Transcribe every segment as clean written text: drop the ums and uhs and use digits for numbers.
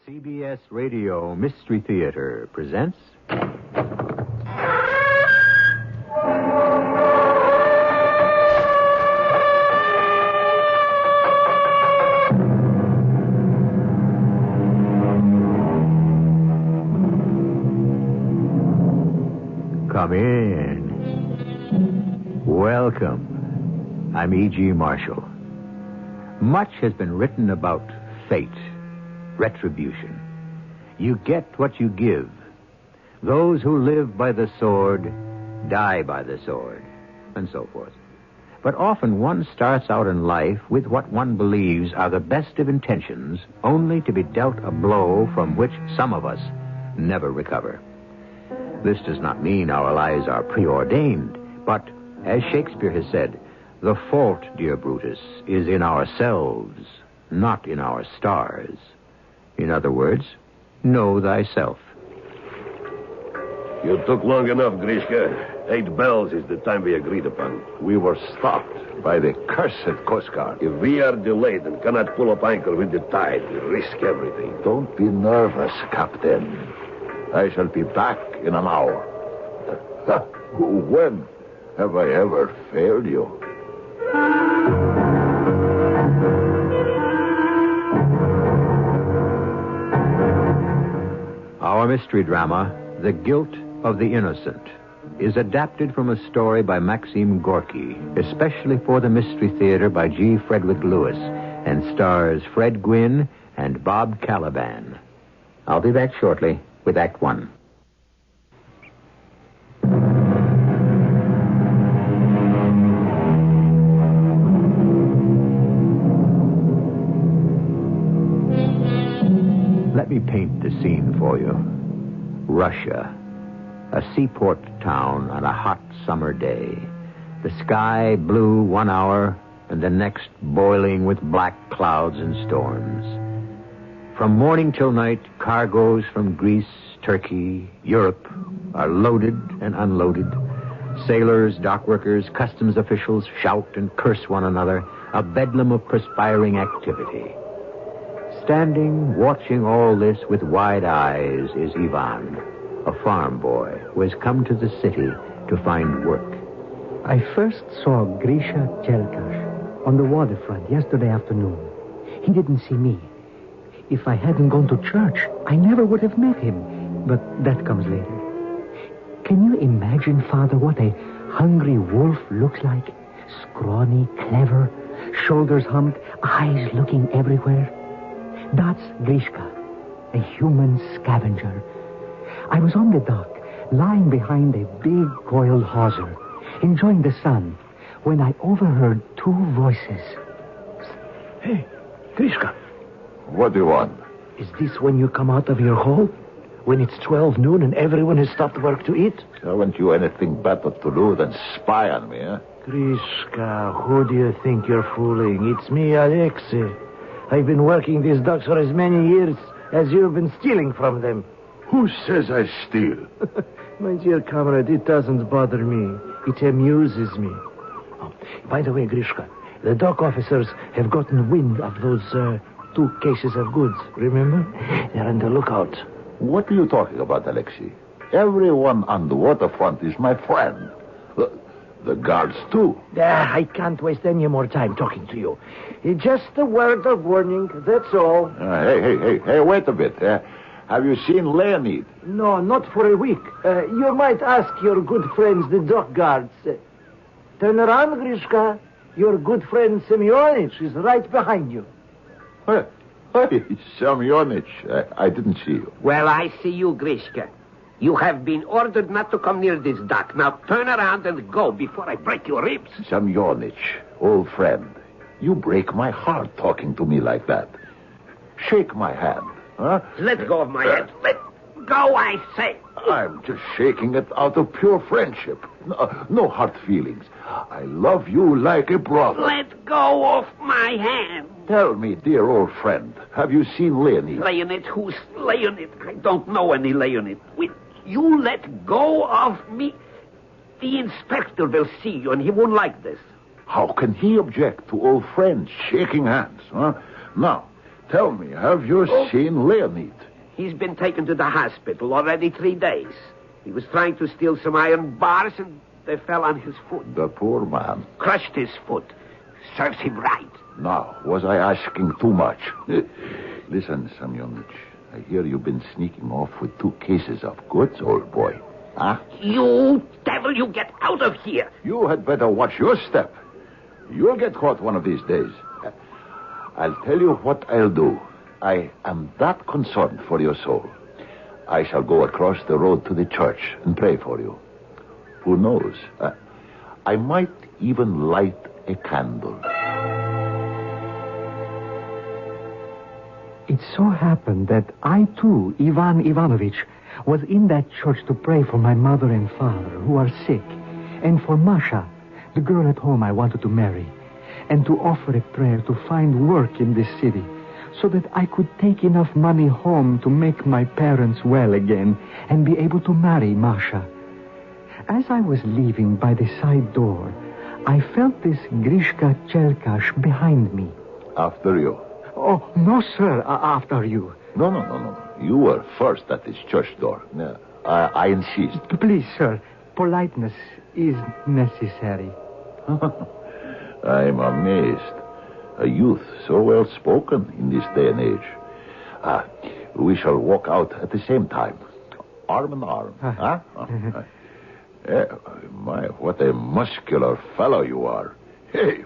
CBS Radio Mystery Theater presents... Come in. Welcome. I'm E.G. Marshall. Much has been written about fate. Retribution. You get what you give. Those who live by the sword die by the sword, and so forth. But often one starts out in life with what one believes are the best of intentions, only to be dealt a blow from which some of us never recover. This does not mean our lives are preordained, but, as Shakespeare has said, the fault, dear Brutus, is in ourselves, not in our stars. In other words, know thyself. You took long enough, Grishka. 8 bells is the time we agreed upon. We were stopped by the cursed Coast Guard. If we are delayed and cannot pull up anchor with the tide, we risk everything. Don't be nervous, Captain. I shall be back in an hour. When have I ever failed you? Our mystery drama, The Guilt of the Innocent, is adapted from a story by Maxime Gorky, especially for the Mystery Theater by G. Frederick Lewis, and stars Fred Gwynne and Bob Kaliban. I'll be back shortly with Act One. Let me paint the scene for you. Russia. A seaport town on a hot summer day. The sky blue 1 hour, and the next boiling with black clouds and storms. From morning till night, cargoes from Greece, Turkey, Europe are loaded and unloaded. Sailors, dock workers, customs officials shout and curse one another, a bedlam of perspiring activity. Standing, watching all this with wide eyes is Ivan, a farm boy who has come to the city to find work. I first saw Grisha Cherkash on the waterfront yesterday afternoon. He didn't see me. If I hadn't gone to church, I never would have met him. But that comes later. Can you imagine, Father, what a hungry wolf looks like? Scrawny, clever, shoulders humped, eyes looking everywhere. That's Grishka, a human scavenger. I was on the dock, lying behind a big coiled hawser, enjoying the sun, when I overheard 2 voices. Hey, Grishka. What do you want? Is this when you come out of your hole? When it's 12 noon and everyone has stopped work to eat? Haven't you anything better to do than spy on me, eh? Grishka, who do you think you're fooling? It's me, Alexei. I've been working these docks for as many years as you've been stealing from them. Who says I steal? My dear comrade, it doesn't bother me. It amuses me. Oh, by the way, Grishka, the dock officers have gotten wind of those 2 cases of goods, remember? They're on the lookout. What are you talking about, Alexei? Everyone on the waterfront is my friend. The guards, too. I can't waste any more time talking to you. Just a word of warning, that's all. Hey, wait a bit. Have you seen Leonid? No, not for a week. You might ask your good friends, the dock guards. Turn around, Grishka. Your good friend Semyonich is right behind you. Hey, Semyonich, I didn't see you. Well, I see you, Grishka. You have been ordered not to come near this dock. Now turn around and go before I break your ribs. Semyonich, old friend, you break my heart talking to me like that. Shake my hand, huh? Let go of my hand. Let go, I say. I'm just shaking it out of pure friendship. No hard feelings. I love you like a brother. Let go of my hand. Tell me, dear old friend, have you seen Leonid? Leonid? Who's Leonid? I don't know any Leonid. Will you let go of me? The inspector will see you, and he won't like this. How can he object to old friends shaking hands, huh? Now, Tell me, have you seen Leonid? He's been taken to the hospital already 3 days. He was trying to steal some iron bars, and they fell on his foot. The poor man. Crushed his foot. Serves him right. Now, was I asking too much? Listen, Semyonich, I hear you've been sneaking off with 2 cases of goods, old boy. Huh? You devil, you get out of here. You had better watch your step. You'll get caught one of these days. I'll tell you what I'll do. I am that concerned for your soul. I shall go across the road to the church and pray for you. Who knows? I might even light a candle. It so happened that I, too, Ivan Ivanovich, was in that church to pray for my mother and father, who are sick, and for Masha, the girl at home I wanted to marry, and to offer a prayer to find work in this city, so that I could take enough money home to make my parents well again and be able to marry Masha. As I was leaving by the side door, I felt this Grishka Cherkash behind me. After you. Oh, no, sir, after you. No. You were first at this church door. I insist. Please, sir, politeness is necessary. I'm amazed. A youth so well spoken in this day and age. We shall walk out at the same time. Arm in arm. My, what a muscular fellow you are. Hey,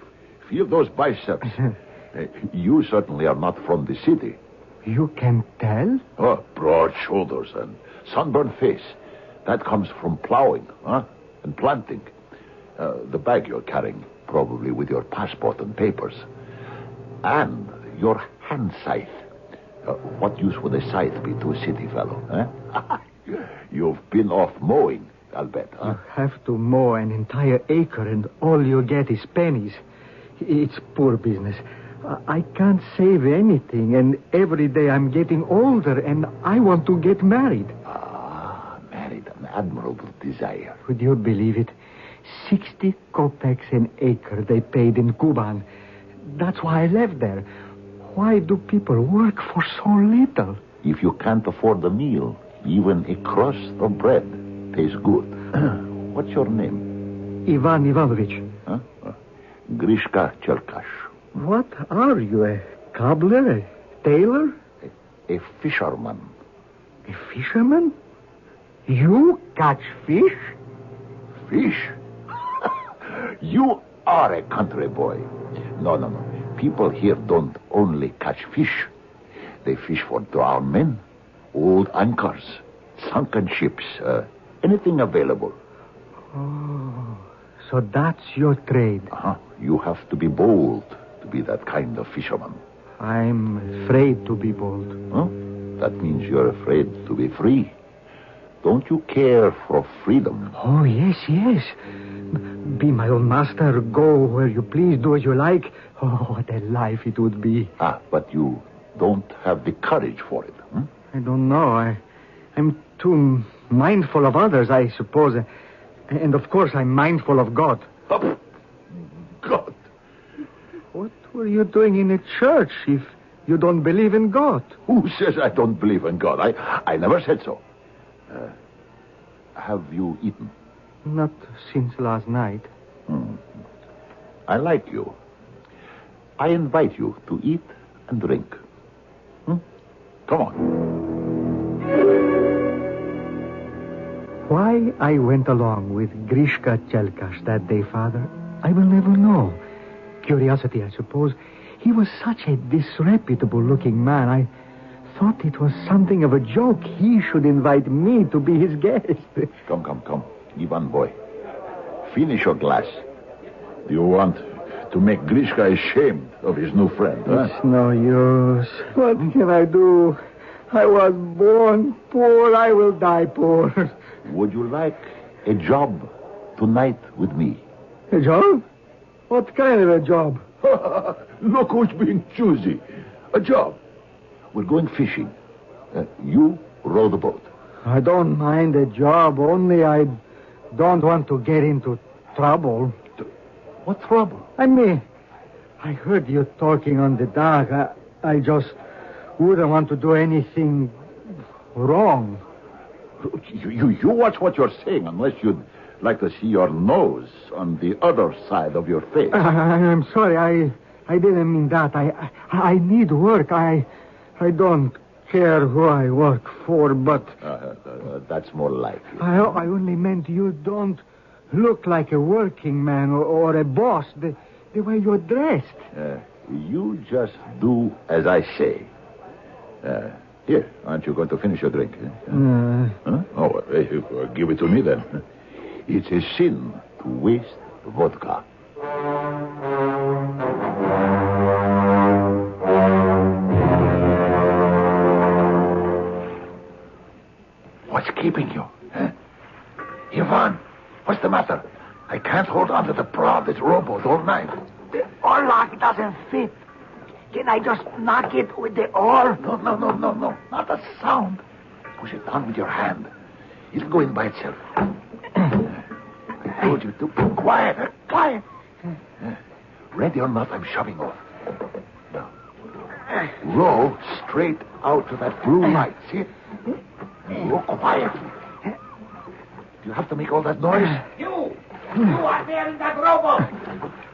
feel those biceps. You certainly are not from the city. You can tell? Oh, broad shoulders and sunburned face. That comes from plowing, and planting. The bag you're carrying, probably with your passport and papers. And your hand scythe. What use would a scythe be to a city fellow, You've been off mowing, I'll bet, You have to mow an entire acre and all you get is pennies. It's poor business. I can't save anything, and every day I'm getting older, and I want to get married. Married, an admirable desire. Would you believe it? 60 kopecks an acre they paid in Kuban. That's why I left there. Why do people work for so little? If you can't afford a meal, even a crust of bread tastes good. What's your name? Ivan Ivanovich. Grishka Cherkash. What are you, a cobbler, a tailor? A fisherman. A fisherman? You catch fish? Fish? You are a country boy. No. People here don't only catch fish. They fish for drowned men, old anchors, sunken ships, anything available. Oh, so that's your trade. You have to be bold to be that kind of fisherman. I'm afraid to be bold. That means you're afraid to be free. Don't you care for freedom? Oh, yes. Be my own master, go where you please, do as you like. Oh, what a life it would be. But you don't have the courage for it. I don't know. I'm too mindful of others, I suppose. And of course, I'm mindful of God. God? What were you doing in a church if you don't believe in God? Who says I don't believe in God? I never said so. Have you eaten? Not since last night. I like you. I invite you to eat and drink. Come on. Why I went along with Grishka Cherkash that day, Father, I will never know. Curiosity, I suppose. He was such a disreputable-looking man. I thought it was something of a joke. He should invite me to be his guest. Come. Ivan boy. Finish your glass. Do you want to make Grishka ashamed of his new friend, It's no use. What can I do? I was born poor. I will die poor. Would you like a job tonight with me? A job? What kind of a job? Look who's being choosy. A job. We're going fishing. You row the boat. I don't mind a job, only I don't want to get into trouble. What trouble? I heard you talking on the dock. I just wouldn't want to do anything wrong. You watch what you're saying, unless you'd like to see your nose on the other side of your face. I'm sorry. I didn't mean that. I need work. I don't care who I work for, but... That's more like it. I only meant you don't look like a working man or a boss the way you're dressed. You just do as I say. Here, aren't you going to finish your drink? Huh? Oh, give it to me then. It's a sin to waste vodka. What's keeping you? Huh? Ivan, what's the matter? I can't hold on to the prow of this rowboat all night. The oar lock doesn't fit. Can I just knock it with the oar? No. Not a sound. Push it down with your hand. It'll go in by itself. I told you to be quiet. Quiet. Ready or not, I'm shoving off. Now, row straight out to that blue light. See it? Row quietly. Do you have to make all that noise? You are there in that rowboat.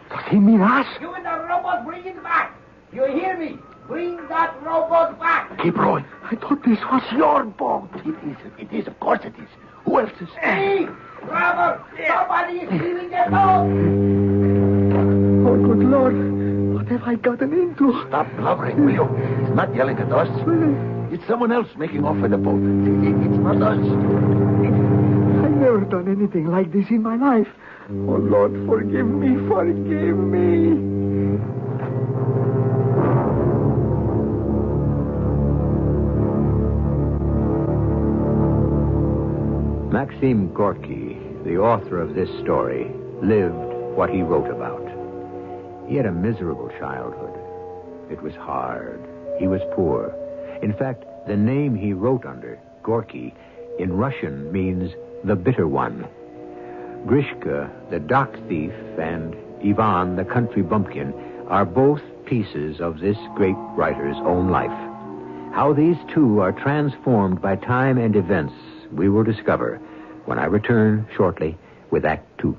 Does he mean us? You in the rowboat, bring it back. You hear me? Bring that rowboat back. Keep rowing. I thought this was your boat. It is. Of course it is. Who else is? Hey, Robert, somebody is stealing the boat. Oh, good Lord. What have I gotten into? Stop blubbering, will you? He's not yelling at us. It's someone else making off with the boat. It's not us. I've never done anything like this in my life. Oh, Lord, forgive me. Maxim Gorky, the author of this story, lived what he wrote about. He had a miserable childhood. It was hard. He was poor. In fact, the name he wrote under, Gorky, in Russian means the bitter one. Grishka, the dock thief, and Ivan, the country bumpkin, are both pieces of this great writer's own life. How these two are transformed by time and events, we will discover when I return shortly with Act 2.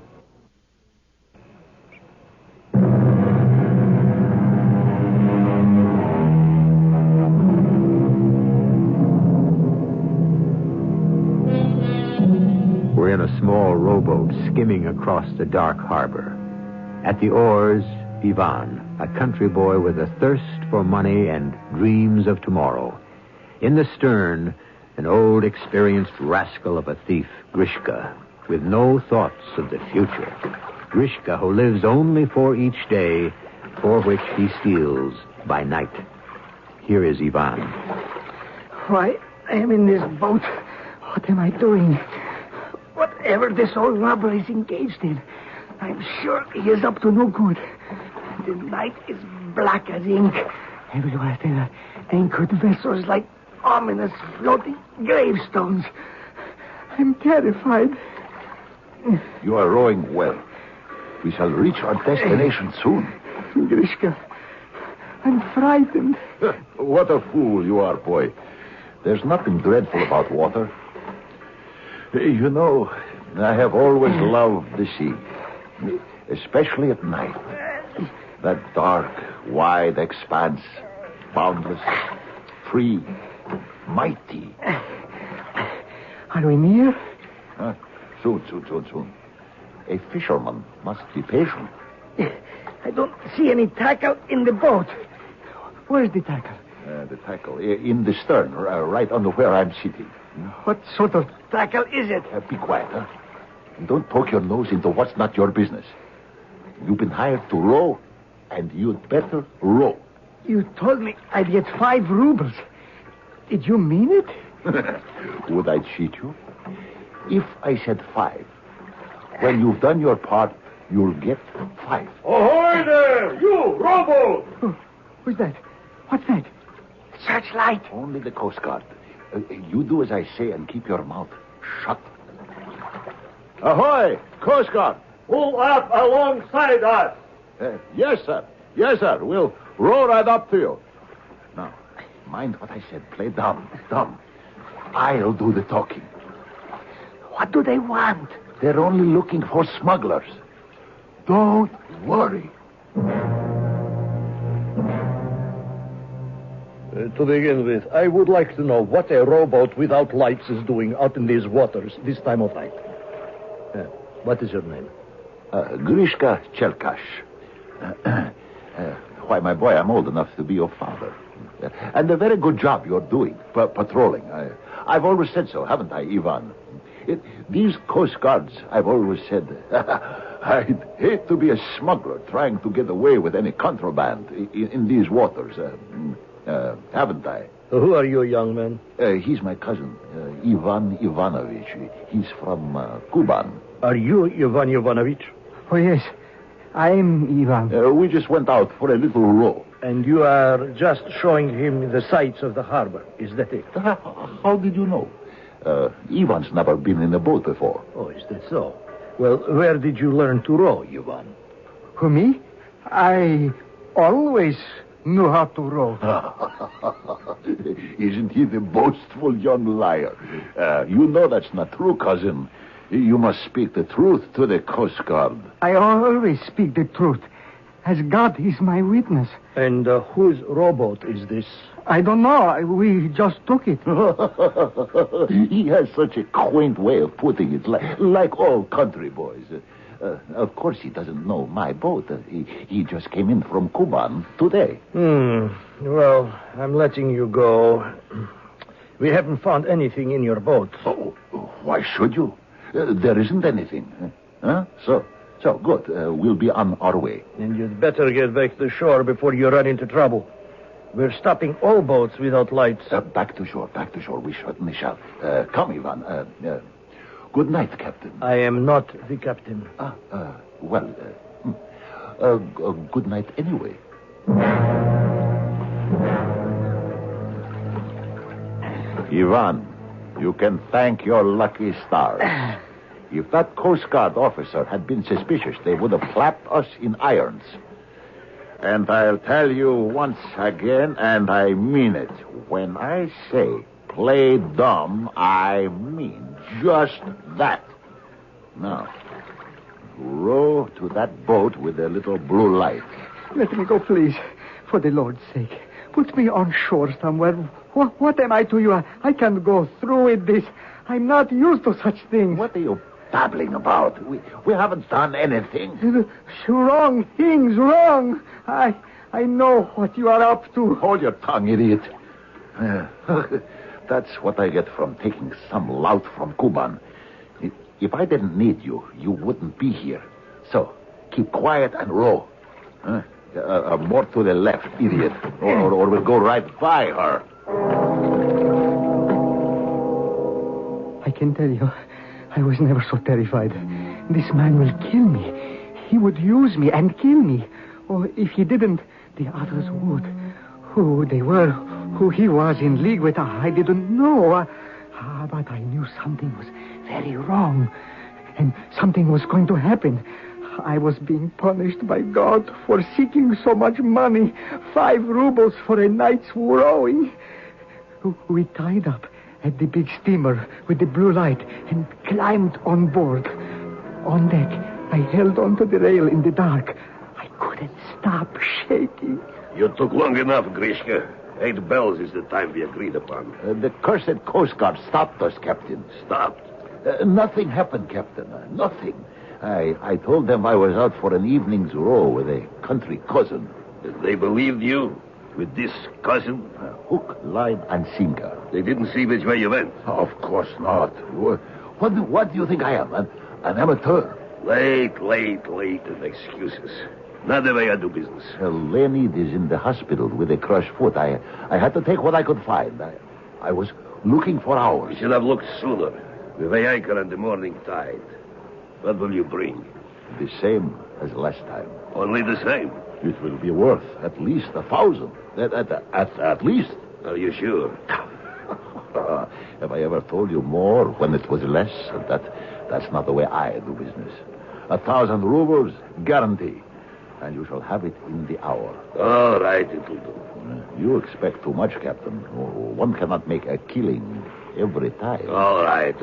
We're in a small rowboat skimming across the dark harbor. At the oars, Ivan, a country boy with a thirst for money and dreams of tomorrow. In the stern, an old, experienced rascal of a thief, Grishka, with no thoughts of the future. Grishka, who lives only for each day, for which he steals by night. Here is Ivan. Why, I am in this boat. What am I doing? Whatever this old robber is engaged in, I'm sure he is up to no good. The night is black as ink. Everywhere there are anchored vessels like ominous floating gravestones. I'm terrified. You are rowing well. We shall reach our destination soon. Grishka, I'm frightened. What a fool you are, boy. There's nothing dreadful about water. You know, I have always loved the sea, especially at night. That dark, wide expanse, boundless, free, mighty. Are we near? Soon. A fisherman must be patient. I don't see any tackle in the boat. Where's the tackle? The tackle in the stern, right under where I'm sitting. What sort of Tackle is it? Be quiet, huh? And don't poke your nose into what's not your business. You've been hired to row, and you'd better row. You told me I'd get 5 rubles. Did you mean it? Would I cheat you? If I said 5, when you've done your part, you'll get 5. Ahoy there, you rowboat! Oh, who's that? What's that? Searchlight. Only the Coast Guard. You do as I say and keep your mouth shut. Ahoy, Coast Guard! Pull up alongside us. Yes, sir. We'll row right up to you. Now, Mind what I said. Play dumb. Dumb. I'll do the talking. What do they want? They're only looking for smugglers. Don't worry. To begin with, I would like to know what a rowboat without lights is doing out in these waters this time of night. What is your name? Grishka Chelkash. Why, my boy, I'm old enough to be your father. And a very good job you're doing, patrolling. I've always said so, haven't I, Ivan? These Coast Guards, I've always said, I'd hate to be a smuggler trying to get away with any contraband in these waters. Haven't I? Who are you, young man? He's my cousin, Ivan Ivanovich. He's from Kuban. Are you Ivan Ivanovich? Oh, yes. I'm Ivan. We just went out for a little row. And you are just showing him the sights of the harbor. Is that it? How did you know? Ivan's never been in a boat before. Oh, is that so? Well, where did you learn to row, Ivan? Who, me? I always knew how to row. Isn't he the boastful young liar? You know that's not true, cousin. You must speak the truth to the Coast Guard. I always speak the truth, as God is my witness. And whose rowboat is this? I don't know. We just took it. He has such a quaint way of putting it, like all country boys. Of course, he doesn't know my boat. He just came in from Kuban today. Well, I'm letting you go. We haven't found anything in your boat. Oh, why should you? There isn't anything. Huh? So good. We'll be on our way. And you'd better get back to shore before you run into trouble. We're stopping all boats without lights. Back to shore. We certainly shall. Come, Ivan. Good night, Captain. I am not the captain. Good night anyway. Ivan, you can thank your lucky stars. If that Coast Guard officer had been suspicious, they would have clapped us in irons. And I'll tell you once again, and I mean it, when I say play dumb, I mean just that. Now, row to that boat with a little blue light. Let me go, please. For the Lord's sake. Put me on shore somewhere. What am I to you? I can't go through with this. I'm not used to such things. What are you babbling about? We haven't done anything. Wrong things, wrong. I know what you are up to. Hold your tongue, idiot. That's what I get from taking some lout from Kuban. If I didn't need you, you wouldn't be here. So, keep quiet and row. More to the left, idiot. Or we'll go right by her. I can tell you, I was never so terrified. This man will kill me. He would use me and kill me. Or if he didn't, the others would. Who they were, who he was in league with, I didn't know. But I knew something was very wrong. And something was going to happen. I was being punished by God for seeking so much money. 5 rubles for a night's rowing. We tied up at the big steamer with the blue light and climbed on board. On deck, I held onto the rail in the dark. I couldn't stop shaking. You took long enough, Grishka. 8 bells is the time we agreed upon. The cursed Coast Guard stopped us, Captain. Stopped? Nothing happened, Captain. Nothing. I told them I was out for an evening's row with a country cousin. They believed you? With this cousin? Hook, line, and sinker. They didn't see which way you went? Of course not. What do you think I am? An amateur? Late, and excuses. Not the way I do business. Leonid is in the hospital with a crushed foot. I had to take what I could find. I was looking for hours. You should have looked sooner. We weigh anchor on the morning tide. What will you bring? The same as last time. Only the same? It will be worth at least 1,000. At least. Are you sure? Have I ever told you more when it was less? That's not the way I do business. 1,000 rubles, guarantee. and you shall have it in the hour. All right, it'll do. You expect too much, Captain. One cannot make a killing every time. All right.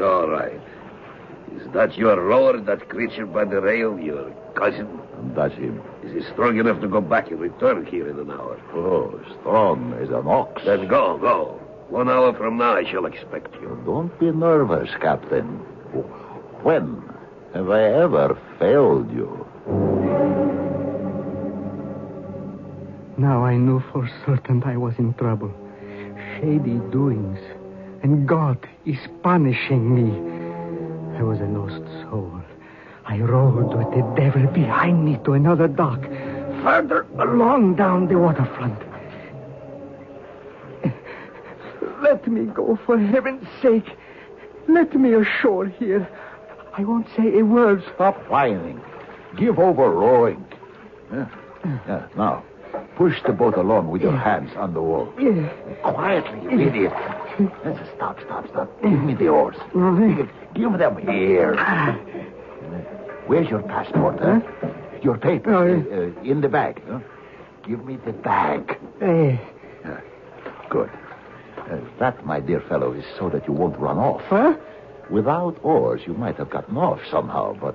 Is that your lord, that creature by the rail, your cousin? That's him. Is he strong enough to go back and return here in an hour? Oh, strong as an ox. Then go. 1 hour from now, I shall expect you. Don't be nervous, Captain. When have I ever failed you? Now I knew for certain I was in trouble. Shady doings. And God is punishing me. I was a lost soul. I rode with the devil behind me to another dock, further along down the waterfront. Let me go, for heaven's sake. Let me ashore here. I won't say a word. Stop whining. Give over rowing. Now, push the boat along with your hands on the wall. Quietly, you idiot. Stop. Give me the oars. Give them here. Where's your passport, huh? Your papers in the bag. Huh? Give me the bag. Good. That, my dear fellow, is so that you won't run off. Huh? Without oars, you might have gotten off somehow, but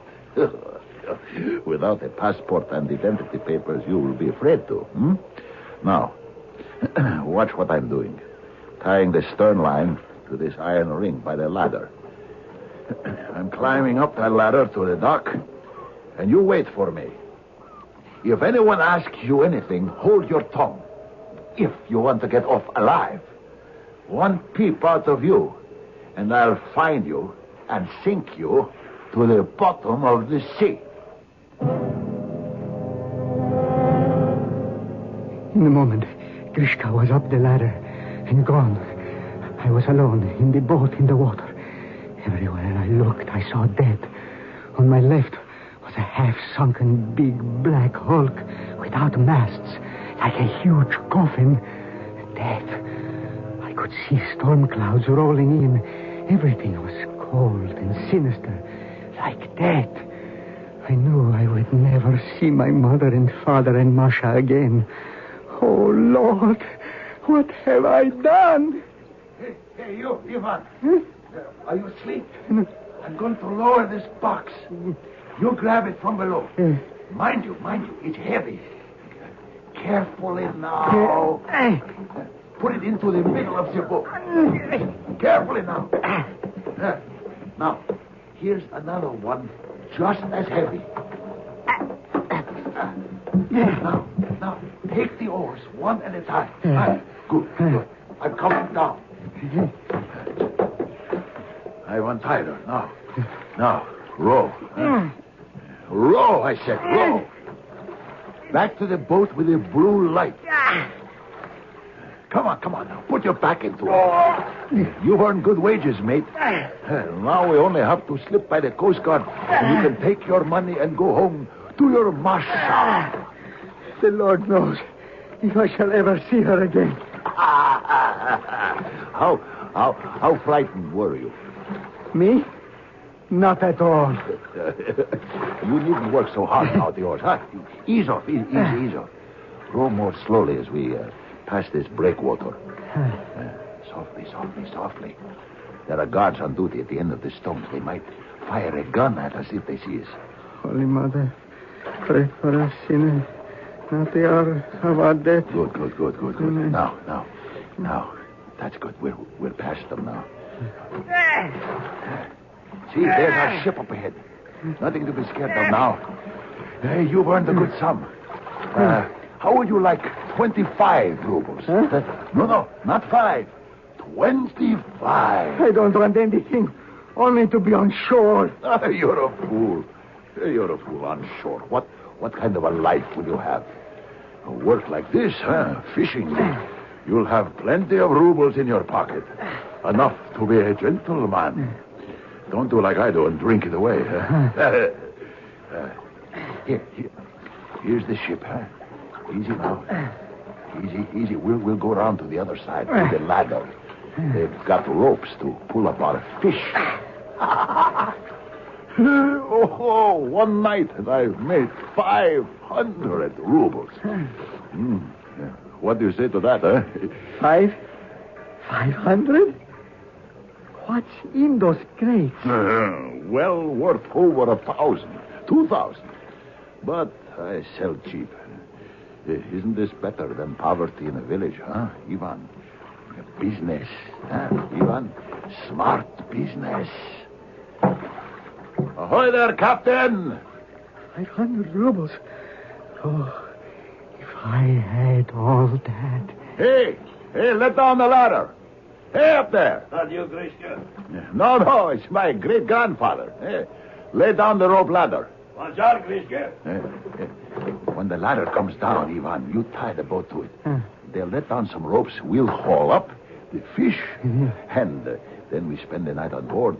without a passport and identity papers, you will be afraid to. Now, watch what I'm doing. Tying the stern line to this iron ring by the ladder. I'm climbing up that ladder to the dock, and you wait for me. If anyone asks you anything, hold your tongue. If you want to get off alive, one peep out of you, and I'll find you and sink you to the bottom of the sea. In a moment, Grishka was up the ladder and gone. I was alone in the boat in the water. Everywhere I looked, I saw death. On my left was a half-sunken big black hulk without masts, like a huge coffin. Death. I could see storm clouds rolling in. Everything was cold and sinister, like death. I knew I would never see my mother and father and Masha again. Oh, Lord, what have I done? Hey, you, Ivan. Are you asleep? I'm going to lower this box. You grab it from below. Mind you, it's heavy. Carefully now. Put it into the middle of the boat. Carefully now. Now, here's another one just as heavy. Now, take the oars one at a time. Good. I'm coming down. I've untied her. Now, row. Row, I said, row. Back to the boat with the blue light. Come on now. Put your back into it. You've earned good wages, mate. Now we only have to slip by the Coast Guard, and you can take your money and go home to your Masha. The Lord knows if I shall ever see her again. How frightened were you? Me? Not at all. You needn't work so hard now, the oars, huh? Ease off. Row more slowly as we pass this breakwater. Softly. There are guards on duty at the end of the stones. They might fire a gun at us if they see us. Holy Mother, pray for us sinners. Not the hour of our death. Good. Now. That's good. We're past them now. See, there's our ship up ahead. Nothing to be scared of now. Hey, you've earned a good sum. How would you like 25 rubles? Huh? No, not 5. 25. I don't want anything. Only to be on shore. You're a fool. On shore. What kind of a life will you have? Work like this, huh? Fishing. You'll have plenty of rubles in your pocket. Enough to be a gentleman. Don't do like I do and drink it away. Here's the ship, huh? Easy now. Easy. We'll go around to the other side with the ladder. They've got ropes to pull up our fish. One night and I've made 500 500 rubles. What do you say to that, huh? 500? What's in those crates? Well worth over 1,000, 2,000. But I sell cheap. Isn't this better than poverty in a village, huh, Ivan? Business, huh, Ivan? Smart business. Ahoy there, Captain! 500 rubles. Oh, if I had all that. Hey, let down the ladder. Hey, up there. Not you, Grishka. No, it's my great-grandfather. Hey, lay down the rope ladder. Bonjour, Grishka. When the ladder comes down, Ivan, you tie the boat to it. They'll let down some ropes. We'll haul up the fish. And then we spend the night on board.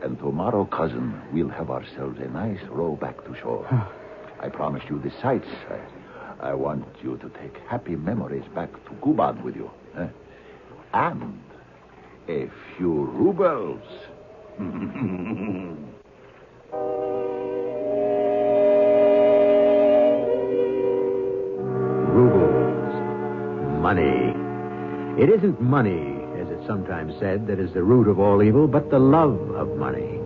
And tomorrow, cousin, we'll have ourselves a nice row back to shore. I promised you the sights. I want you to take happy memories back to Kuban with you. And a few rubles. Rubles. Money. It isn't money, as it's sometimes said, that is the root of all evil, but the love of money.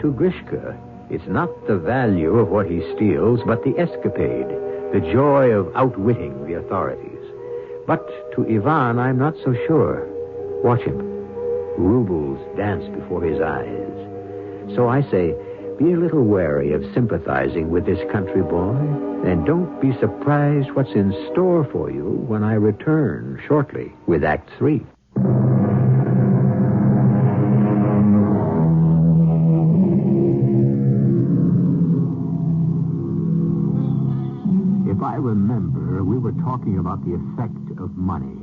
To Grishka, it's not the value of what he steals, but the escapade, the joy of outwitting the authorities. But to Ivan, I'm not so sure. Watch him. Rubles dance before his eyes. So I say, be a little wary of sympathizing with this country boy, and don't be surprised what's in store for you when I return shortly with Act 3. If I remember, we were talking about the effect of money.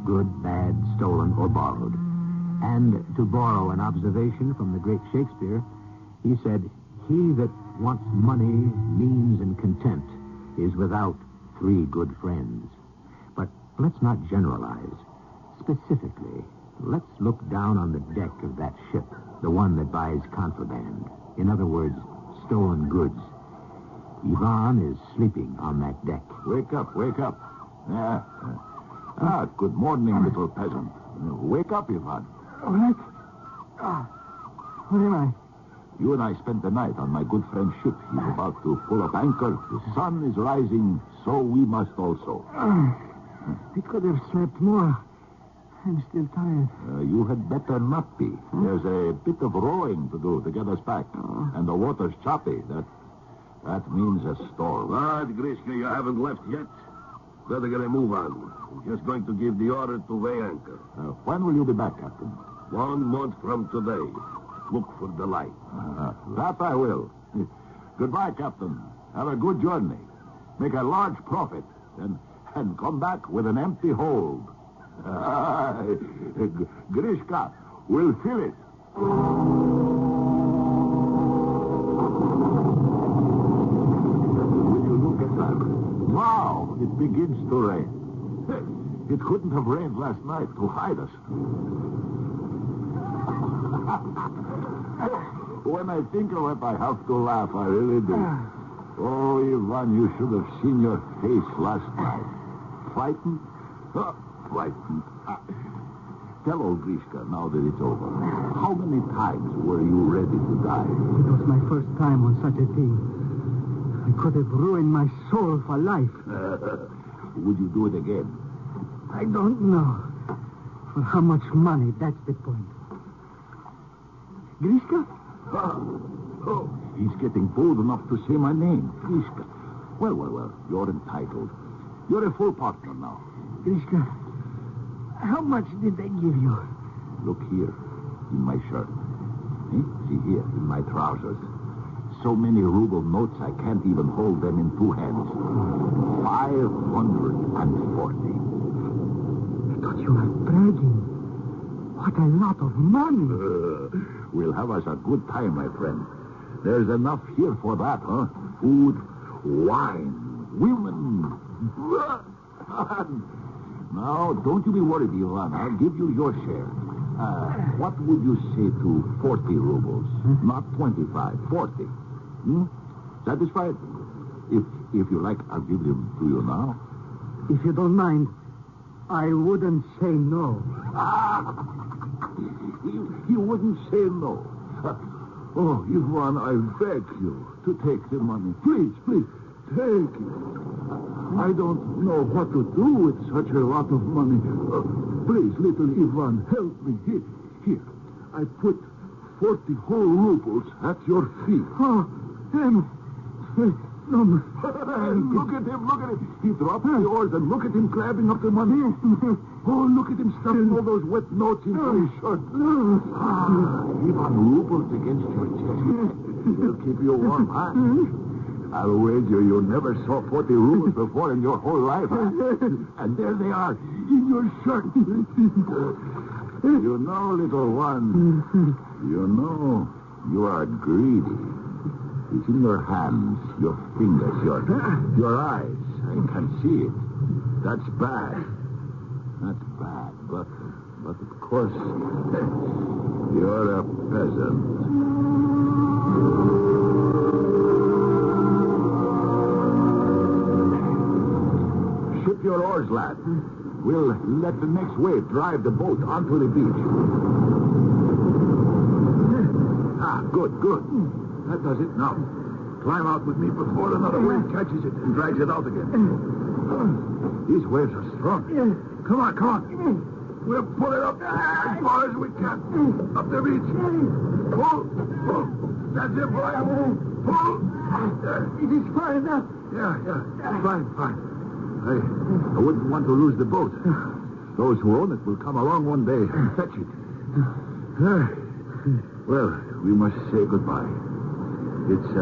Good, bad, stolen, or borrowed. And to borrow an observation from the great Shakespeare, he said, "He that wants money, means, and content is without 3 good friends." But let's not generalize. Specifically, let's look down on the deck of that ship, the one that buys contraband. In other words, stolen goods. Ivan is sleeping on that deck. Wake up. Yeah. Good morning, little peasant. Wake up, Ivan. What? What am I? You and I spent the night on my good friend's ship. He's about to pull up anchor. The sun is rising, so we must also. We could have slept more. I'm still tired. You had better not be. There's a bit of rowing to do to get us back. And the water's choppy. That means a storm. But, Grishka, you haven't left yet. Better get a move on. We're just going to give the order to weigh anchor. When will you be back, Captain? 1 month from today. Look for the light. That I will. Goodbye, Captain. Have a good journey. Make a large profit. And come back with an empty hold. Grishka will fill it. Will you look at that? Wow, it begins to rain. It couldn't have rained last night to hide us. When I think of it, I have to laugh. I really do. Oh, Ivan, you should have seen your face last night. Frightened? Frightened. Tell old Grishka now that it's over. How many times were you ready to die? It was my first time on such a thing. I could have ruined my soul for life. Would you do it again? I don't know. For how much money, that's the point. Grishka? Oh, he's getting bold enough to say my name. Grishka. Well, you're entitled. You're a full partner now. Grishka, how much did they give you? Look here, in my shirt. See here, in my trousers. So many ruble notes, I can't even hold them in 2 hands. 540. I thought you were bragging. What a lot of money. We'll have us a good time, my friend. There's enough here for that, huh? Food, wine, women. Now, don't you be worried, Ivan. I'll give you your share. What would you say to 40 rubles? Not 25, 40. Satisfied? If you like, I'll give them to you now. If you don't mind, I wouldn't say no. You wouldn't say no. Oh, Ivan, I beg you to take the money. Please, take it. I don't know what to do with such a lot of money. Please, little Ivan, help me. Here. I put 40 whole rubles at your feet. Oh, no. Look at him. He dropped the oars and look at him grabbing up the money. Oh, look at him stuffing all those wet notes into his shirt. Ivan, rubles against your chest. They'll keep you warm, huh? I'll wager you never saw 40 rubles before in your whole life, huh? And there they are, in your shirt. You know, little one, you know you are greedy. It's in your hands, your fingers, your eyes. I can see it. That's bad. That's bad. But of course, you're a peasant. Ship your oars, lad. We'll let the next wave drive the boat onto the beach. Good. That does it. Now, climb out with me before another wave catches it and drags it out again. These waves are strong. Come on. We'll pull it up as far as we can. Up the beach. Pull. That's it, boy. Pull. It is far enough. Yeah. Fine. I wouldn't want to lose the boat. Those who own it will come along one day and fetch it. Well, we must say goodbye. It's,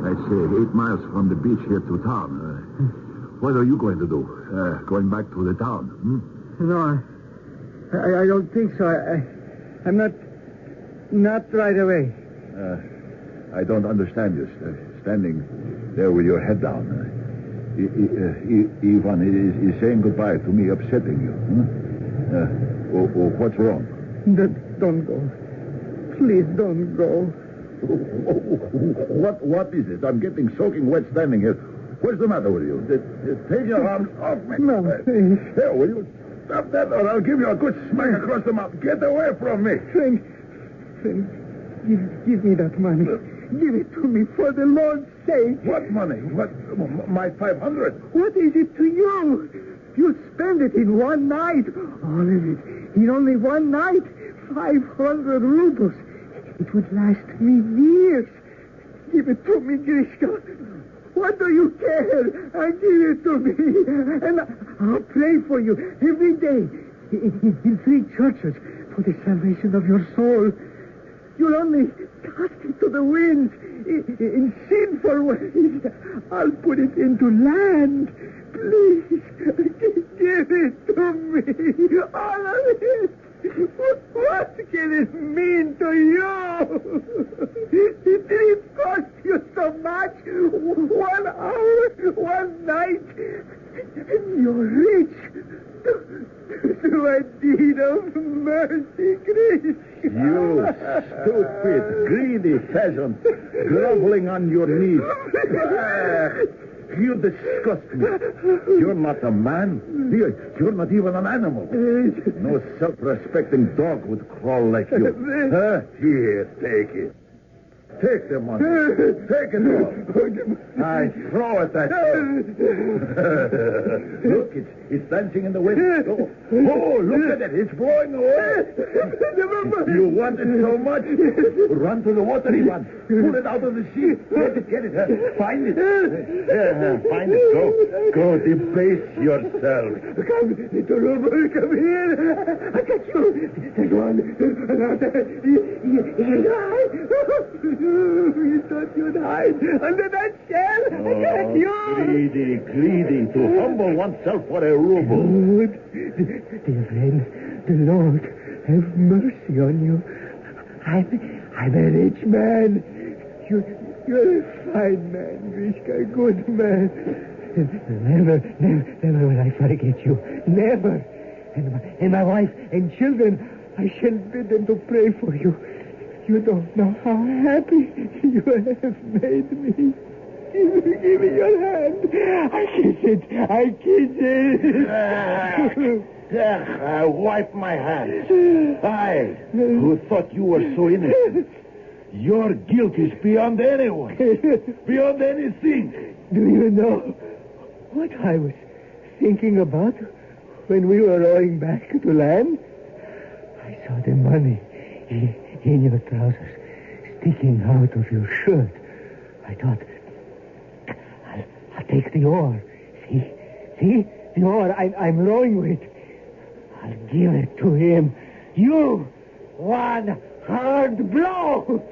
I'd say 8 miles from the beach here to town. What are you going to do? Going back to the town? No, I don't think so. I'm not right away. I don't understand you. Standing there with your head down. Ivan is saying goodbye to me, upsetting you. What's wrong? Don't go. Please don't go. What is it? I'm getting soaking wet standing here. What's the matter with you? Take your arms off me. No, please. Here, will you stop that or I'll give you a good smack across the mouth. Get away from me. Friend, give me that money. Give it to me for the Lord's sake. What money? What? My 500? What is it to you? You spend it in one night. All of it. In only one night. 500 rubles. It would last me years. Give it to me, Grishka. What do you care? Give it to me. And I'll pray for you every day in 3 churches for the salvation of your soul. You'll only cast it to the winds in sinful ways. I'll put it into land. Please, give it to me. All of it. What can it mean to you? Did it cost you so much? 1 hour, 1 night, and you're rich. Do a deed of mercy, Chris. You stupid, greedy peasant, groveling on your knees. You disgust me. You're not a man. You're not even an animal. No self-respecting dog would crawl like you. Here, take it. Take the money. Take it all. I throw it at you. Look, it's dancing in the wind. Oh, look at it. It's blowing away. You want it so much? Run to the water, Ivan. Pull it out of the sea. Get it. Find it. Find it. Go debase yourself. Come, little Robert, come here. I got you. Take one. You thought you'd hide under that shell. I got you. Greedy, to humble oneself for a ruble. Good. Dear friend, the Lord have mercy on you. I'm a rich man. You're a fine man, Grishka, good man. Never will I forget you. Never. And my wife and children, I shall bid them to pray for you. You don't know how happy you have made me. Give me your hand. I kiss it. I kiss it. I wipe my hands. I, who thought you were so innocent. Your guilt is beyond anyone. Beyond anything. Do you know what I was thinking about when we were rowing back to land? I saw the money in your trousers sticking out of your shirt. I thought, I'll take the oar. See? The oar I'm rowing with. I'll give it to him. You, one hard blow.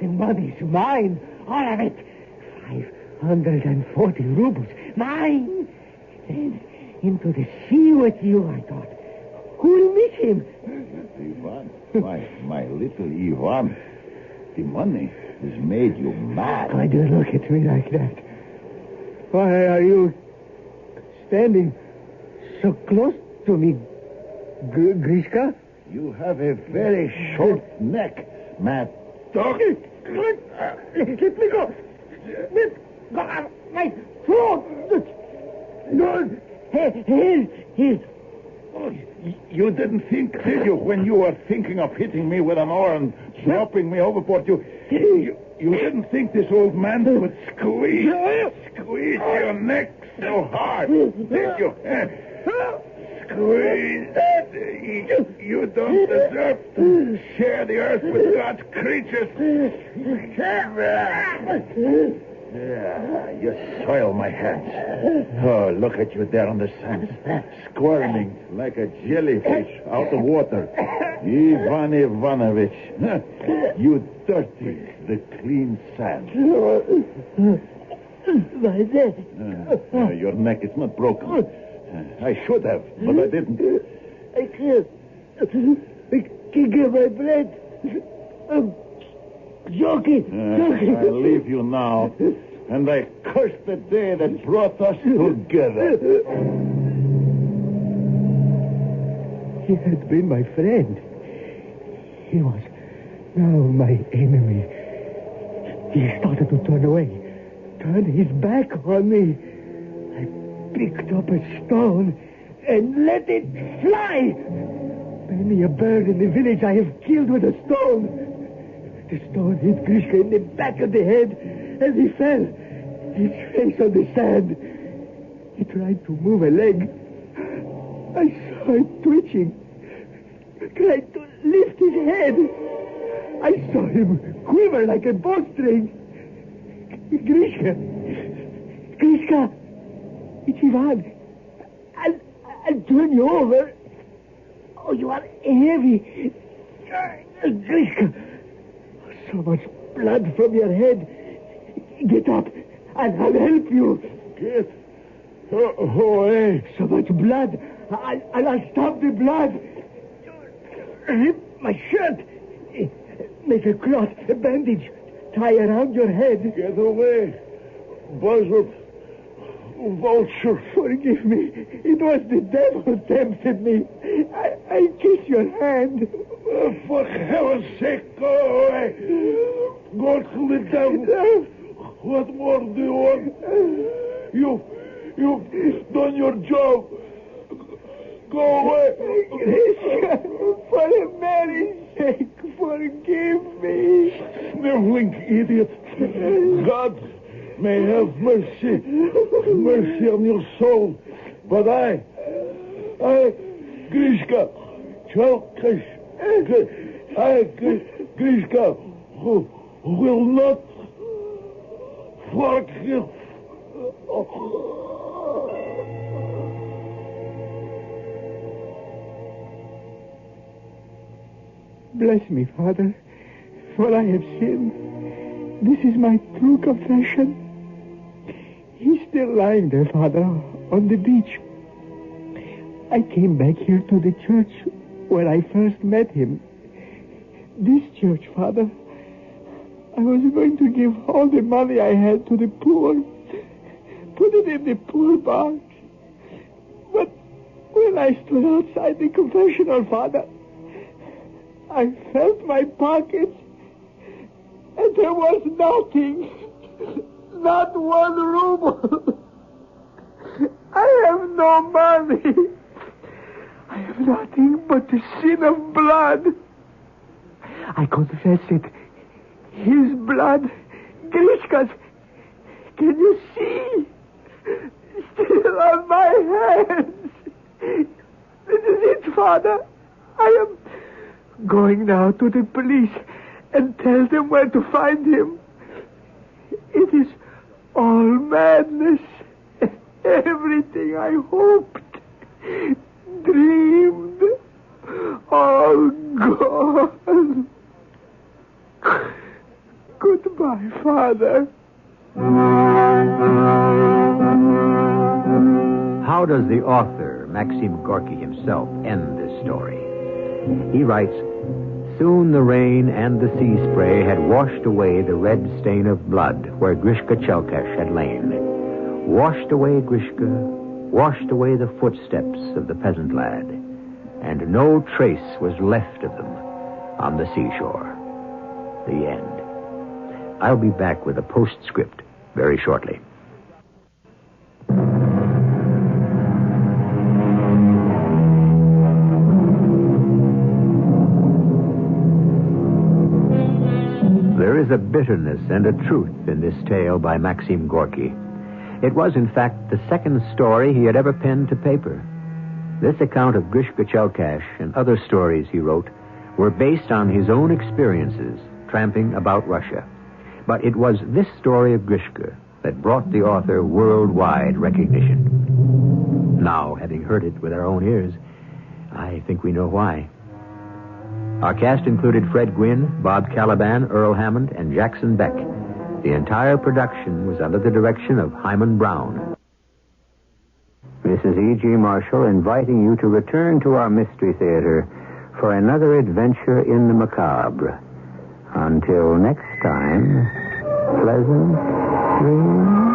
The money's mine. All of it. 540 rubles. Mine. Then into the sea with you, I thought. Who'll miss him? Ivan, my little Ivan. The money has made you mad. Why do you look at me like that? Why are you standing so close to me, Grishka? You have a very short neck, Matt. Dog. Let me go. Let go. My throat. No. Here. You didn't think, did you, when you were thinking of hitting me with an oar and dropping me overboard, you didn't think this old man would squeeze your neck so hard, did you? Squeeze. You don't deserve to share the earth with God's creatures. Yeah, you soil my hands. Oh, look at you there on the sand, squirming like a jellyfish out of water. Ivan Ivanovich, you dirty the clean sand. My neck. Your neck is not broken. I should have, but I didn't. I can't. I can't get my breath. I'm joking. I leave you now, and I curse the day that brought us together. He had been my friend. He was now my enemy. He started to turn away, turn his back on me. I picked up a stone and let it fly. Many a bird in the village I have killed with a stone. The stone hit Grishka in the back of the head, and he fell, his face on the sand. He tried to move a leg. I saw him twitching, tried to lift his head. I saw him quiver like a bowstring. Grishka, it's Ivan. I'll turn you over. Oh, you are heavy. Grishka, so much blood from your head. Get up, and I'll help you. Get away. So much blood. I'll stop the blood. Rip my shirt. Make a cloth, a bandage. Tie around your head. Get away, buzzard, vulture. Forgive me. It was the devil tempted me. I kiss your hand. For heaven's sake, go away. Go to the devil. What more do you want? You've done your job. Go away. For a Mary's sake, forgive me. Sniveling idiot. God may have mercy on your soul. But I, Grishka, Grishka, who will not forgive. Bless me, Father, for I have sinned. This is my true confession. He's still lying there, Father, on the beach. I came back here to the church where I first met him. This church, Father. I was going to give all the money I had to the poor. Put it in the poor box. But when I stood outside the confessional, Father, I felt my pockets, and there was nothing. not 1 ruble. I have no money. I have nothing but the sin of blood. I confess it. His blood. Grishka's. Can you see? Still on my hands. This is it, Father. I am going now to the police and tell them where to find him. It is all madness. Everything I hoped, dreamed, all gone. Goodbye, Father. How does the author, Maxim Gorky himself, end this story? He writes, soon the rain and the sea spray had washed away the red stain of blood where Grishka Chelkash had lain. Washed away Grishka, washed away the footsteps of the peasant lad, and no trace was left of them on the seashore. The end. I'll be back with a postscript very shortly. There is a bitterness and a truth in this tale by Maxim Gorky. It was, in fact, the second story he had ever penned to paper. This account of Grishka Chelkash and other stories he wrote were based on his own experiences tramping about Russia. But it was this story of Grishka that brought the author worldwide recognition. Now, having heard it with our own ears, I think we know why. Our cast included Fred Gwynne, Bob Kaliban, Earl Hammond, and Jackson Beck. The entire production was under the direction of Hyman Brown. This is E.G. Marshall inviting you to return to our Mystery Theater for another adventure in the macabre. Until next time, pleasant dreams.